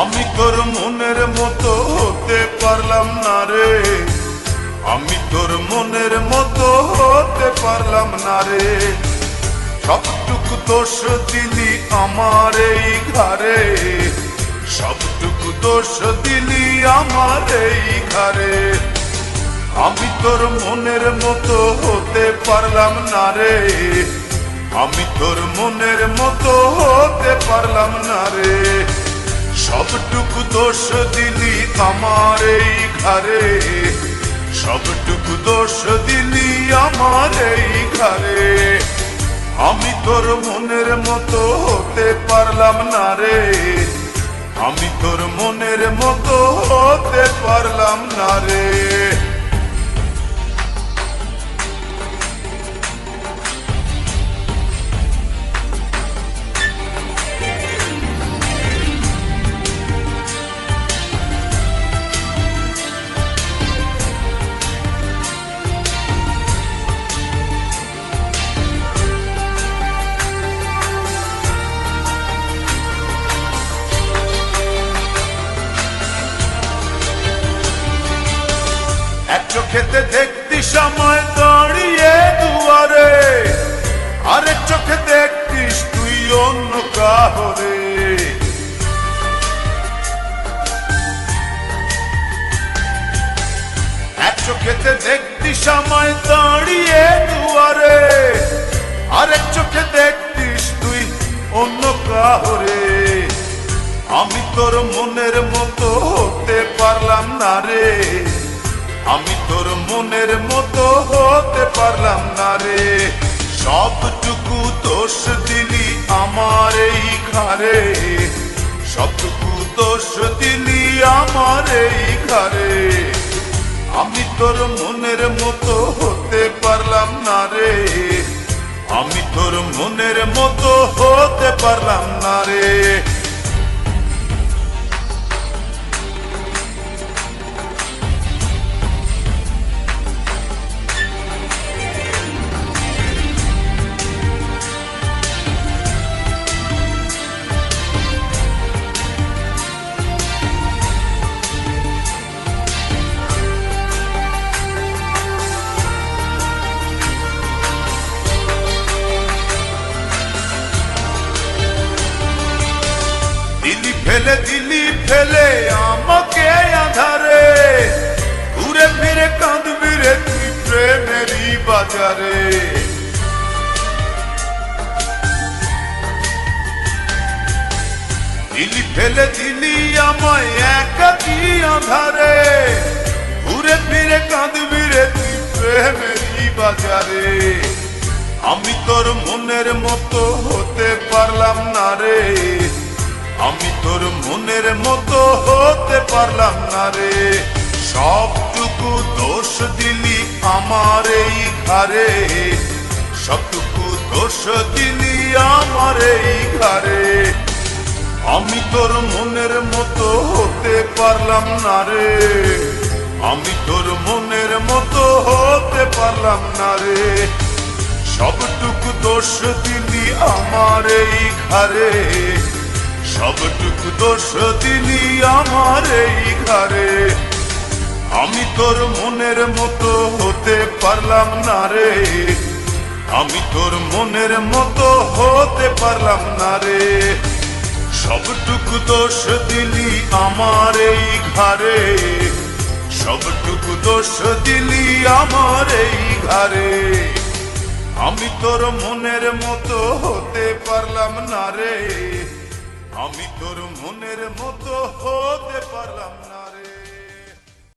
আমি তোর মনের মতো হতে পারলাম না রে, আমি তোর মনের মতো হতে পারলাম না রে। সবটুকু দোষ দিলি আমার এই ঘরে, সবটুকু দোষ দিলি আমার এই ঘরে। আমি তোর মনের মতো হতে পারলাম না রে, আমি তোর মনের মতো হতে পারলাম না রে। সবটুকু দোষ দিলি আমার এই ঘরে, সবটুকু দোষ দিলি আমার এই ঘরে। আমি তোর মনের মতো হতে পারলাম না রে, আমি তোর মনের মতো হতে পারলাম না রে। চোখেতে দেখতি সময় দাঁড়িয়ে দুয়ারে, আরেক চোখে দেখতিস তুই অন্য কাহরে। এক চোখেতে দেখতি সময় দাঁড়িয়ে দুয়ারে, আরেক চোখে দেখতিস তুই অন্য কাহরে। আমি তোর মনের মতো হতে পারলাম না রে, আমি তোর মনের মতো হতে পারলাম না রে। সবটুকু দোষ দিলি আমার এই ঘরে, সবটুকু দোষ দিলি আমার এই ঘরে। আমি তোর মনের মতো হতে পারলাম না রে, আমি তোর মনের মতো হতে পারলাম না রে। ফেলে দিলি ফেলে আমাকে আধারে, ঘুরে ফিরে কাঁদবি রে তুই প্রেমেরই বাজারে। দিলি ফেলে দিলি আমায় একাকী আধারে, ঘুরে ফিরে কাঁদবি রে তুই প্রেমেরই বাজারে। আমি তোর মনের মতো হতে পারলাম না রে, আমি তোর মনের মতো হতে পারলাম না রে। সবটুকু দোষ দিলি আমার এই ঘরে, সবটুকু দোষ দিলি আমার এই ঘরে। আমি তোর মনের মতো হতে পারলাম না রে, আমি তোর মনের মতো হতে পারলাম না রে। সবটুকু দোষ দিলি আমার এই ঘরে, সবটুকু দোষ দিলি আমার এই ঘরে। আমি তোর মনের মতো হতে পারলাম না রে, আমি তোর মনের মতো হতে পারলাম না রে। সবটুকু দোষ দিলি আমার এই ঘরে, সবটুকু দোষ দিলি আমার এই ঘরে। আমি তোর মনের মতো হতে পারলাম না রে, আমি তোর মনের মতো হতে পারলাম না।